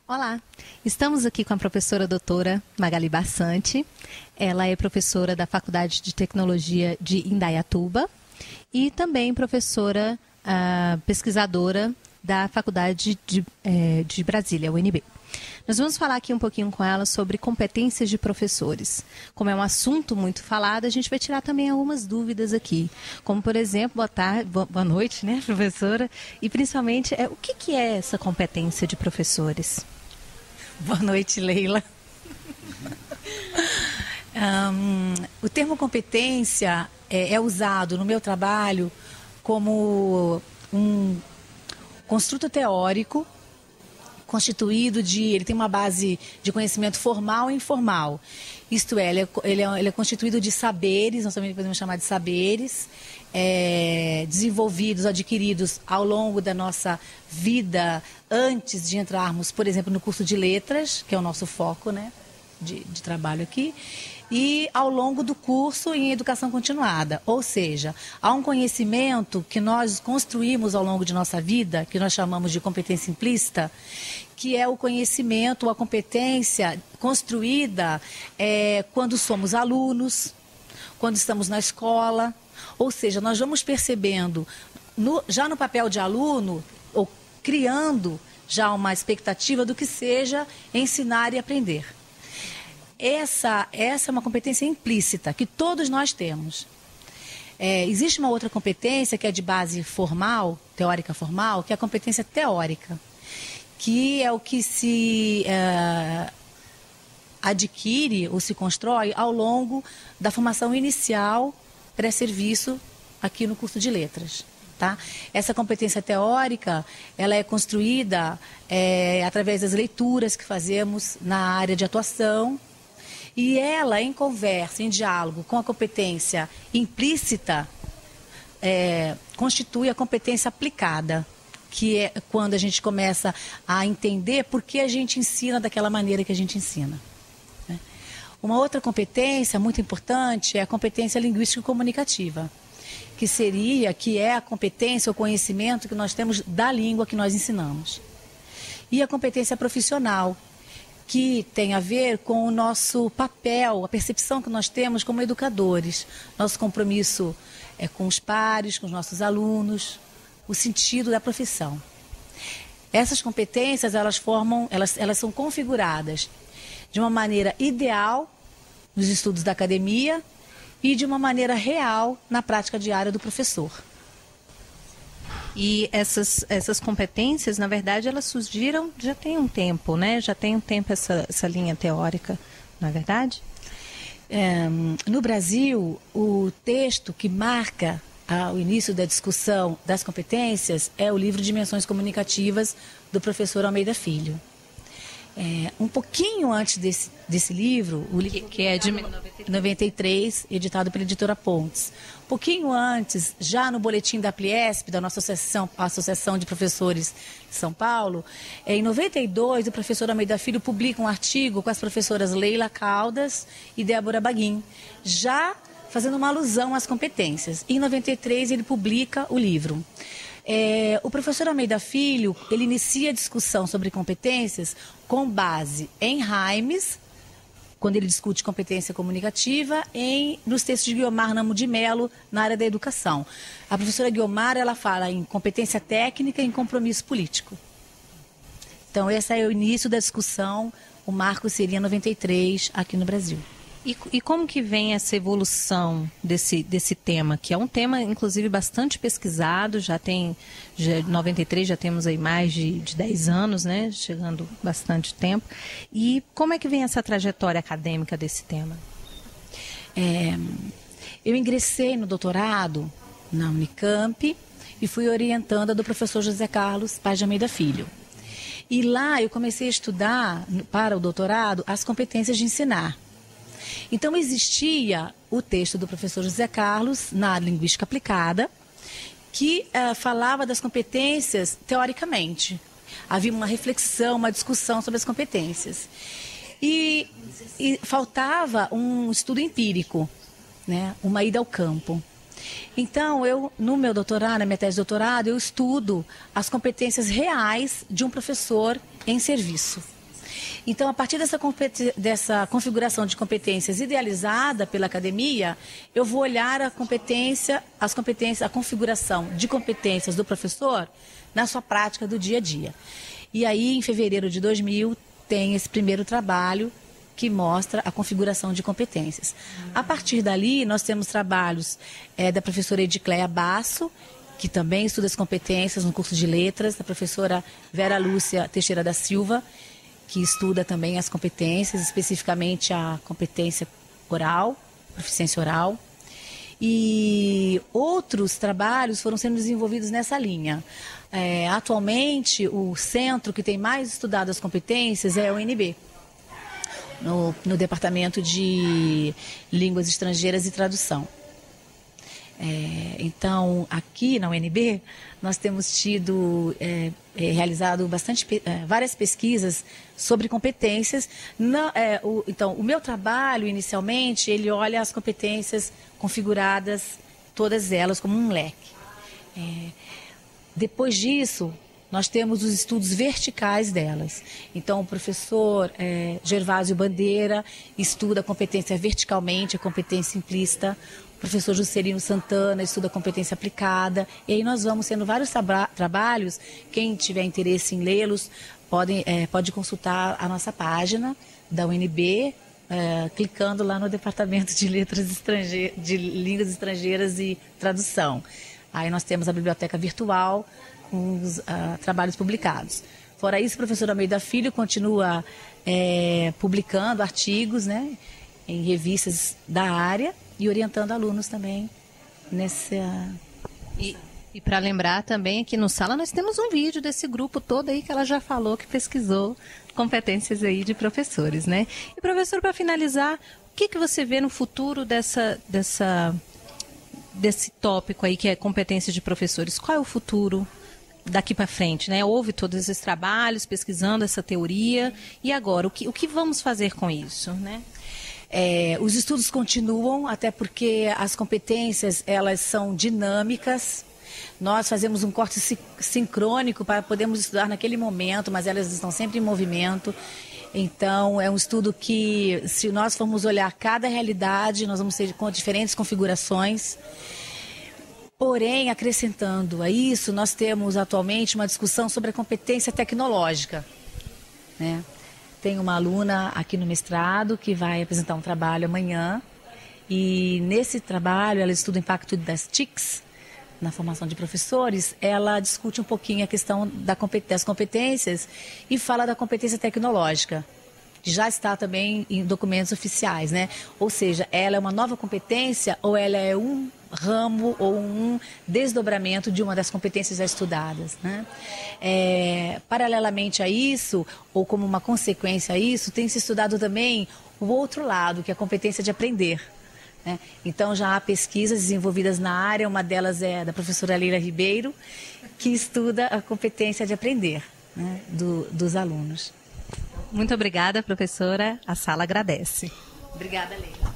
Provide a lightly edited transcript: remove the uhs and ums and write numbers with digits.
Olá, estamos aqui com a professora doutora Magali Bassante. Ela é professora da Faculdade de Tecnologia de Indaiatuba e também professora pesquisadora da Faculdade de Brasília, UNB. Nós vamos falar aqui um pouquinho com ela sobre competências de professores. Como é um assunto muito falado, a gente vai tirar também algumas dúvidas aqui. Como, por exemplo, boa noite, né, professora? E, principalmente, o que é essa competência de professores? Boa noite, Leila. O termo competência é usado no meu trabalho como um construto teórico constituído ele tem uma base de conhecimento formal e informal. Isto é, ele é constituído de saberes, nós também podemos chamar de saberes, desenvolvidos, adquiridos ao longo da nossa vida, antes de entrarmos, por exemplo, no curso de letras, que é o nosso foco, né, de trabalho aqui, e ao longo do curso em educação continuada. Ou seja, há um conhecimento que nós construímos ao longo de nossa vida, que nós chamamos de competência implícita, que é o conhecimento, a competência construída quando somos alunos, quando estamos na escola. Ou seja, nós vamos percebendo, já no papel de aluno, ou criando já uma expectativa do que seja ensinar e aprender. Essa é uma competência implícita, que todos nós temos. Existe uma outra competência que é de base formal, teórica formal, que é a competência teórica, que é o que se adquire ou se constrói ao longo da formação inicial pré-serviço aqui no curso de letras. Tá? Essa competência teórica, ela é construída através das leituras que fazemos na área de atuação, e ela, em conversa, em diálogo com a competência implícita, constitui a competência aplicada, que é quando a gente começa a entender por que a gente ensina daquela maneira que a gente ensina. Né? Uma outra competência muito importante é a competência linguística e comunicativa, que é a competência, o conhecimento que nós temos da língua que nós ensinamos. E a competência profissional, que tem a ver com o nosso papel, a percepção que nós temos como educadores, nosso compromisso com os pares, com os nossos alunos, o sentido da profissão. Essas competências, elas são configuradas de uma maneira ideal nos estudos da academia e de uma maneira real na prática diária do professor. E essas competências, na verdade, elas surgiram já tem um tempo, né? Já tem um tempo essa linha teórica, não é verdade? No Brasil, o texto que marca o início da discussão das competências é o livro Dimensões Comunicativas, do professor Almeida Filho. Um pouquinho antes desse livro, o livro que é de 93, editado pela editora Pontes. Um pouquinho antes, já no boletim da Pliesp, da nossa Associação de Professores de São Paulo, em 92, o professor Almeida Filho publica um artigo com as professoras Leila Caldas e Débora Baguin, já fazendo uma alusão às competências. Em 93, ele publica o livro. O professor Almeida Filho, ele inicia a discussão sobre competências com base em Raimes, quando ele discute competência comunicativa, nos textos de Guiomar Namo de Mello, na área da educação. A professora Guiomar, ela fala em competência técnica e em compromisso político. Então, esse é o início da discussão, o marco seria 93, aqui no Brasil. E como que vem essa evolução desse tema, que é um tema, inclusive, bastante pesquisado, em 93 já temos aí mais de 10 anos, né, chegando bastante tempo. E como é que vem essa trajetória acadêmica desse tema? Eu ingressei no doutorado na Unicamp e fui orientanda do professor José Carlos Paz de Almeida Filho. E lá eu comecei a estudar, para o doutorado, as competências de ensinar. Então, existia o texto do professor José Carlos, na linguística aplicada, que falava das competências teoricamente. Havia uma reflexão, uma discussão sobre as competências. E faltava um estudo empírico, né? Uma ida ao campo. Então, no meu doutorado, na minha tese de doutorado, eu estudo as competências reais de um professor em serviço. Então, a partir dessa configuração de competências idealizada pela academia, eu vou olhar a configuração de competências do professor na sua prática do dia a dia. E aí, em fevereiro de 2000, tem esse primeiro trabalho que mostra a configuração de competências. A partir dali, nós temos trabalhos da professora Edicléia Basso, que também estuda as competências no curso de letras, da professora Vera Lúcia Teixeira da Silva, que estuda também as competências, especificamente a competência oral, proficiência oral. E outros trabalhos foram sendo desenvolvidos nessa linha. Atualmente, o centro que tem mais estudado as competências é a UNB, no Departamento de Línguas Estrangeiras e Tradução. Então, aqui na UNB, nós temos realizado várias pesquisas sobre competências. Então, o meu trabalho, inicialmente, ele olha as competências configuradas, todas elas, como um leque. Depois disso, nós temos os estudos verticais delas. Então, o professor Gervásio Bandeira estuda a competência verticalmente, a competência implícita. O professor Juscelino Santana estuda a competência aplicada. E aí nós vamos tendo vários trabalhos. Quem tiver interesse em lê-los, pode consultar a nossa página da UNB, clicando lá no Departamento de de Línguas Estrangeiras e Tradução. Aí nós temos a biblioteca virtual com os trabalhos publicados. Fora isso, o professor Almeida Filho continua publicando artigos, né, em revistas da área e orientando alunos também nessa... E para lembrar também, aqui no Sala nós temos um vídeo desse grupo todo aí que ela já falou, que pesquisou competências aí de professores, né? E professor, para finalizar, o que você vê no futuro desse tópico aí que é competência de professores? Qual é o futuro daqui para frente, né? Houve todos esses trabalhos pesquisando essa teoria e agora o que vamos fazer com isso, né? Os estudos continuam, até porque as competências elas são dinâmicas. Nós fazemos um corte sincrônico para podermos estudar naquele momento, mas elas estão sempre em movimento. Então, é um estudo que, se nós formos olhar cada realidade, nós vamos ter com diferentes configurações. Porém, acrescentando a isso, nós temos atualmente uma discussão sobre a competência tecnológica, né? Tem uma aluna aqui no mestrado que vai apresentar um trabalho amanhã e nesse trabalho ela estuda o impacto das TICs na formação de professores. Ela discute um pouquinho a questão das competências e fala da competência tecnológica, que já está também em documentos oficiais, né? Ou seja, ela é uma nova competência ou ela é um ramo ou um desdobramento de uma das competências já estudadas, né? Paralelamente a isso, ou como uma consequência a isso, tem se estudado também o outro lado, que é a competência de aprender, né? Então já há pesquisas desenvolvidas na área, uma delas é da professora Leila Ribeiro, que estuda a competência de aprender, né, dos alunos. Muito obrigada, professora. A sala agradece. Obrigada, Leila.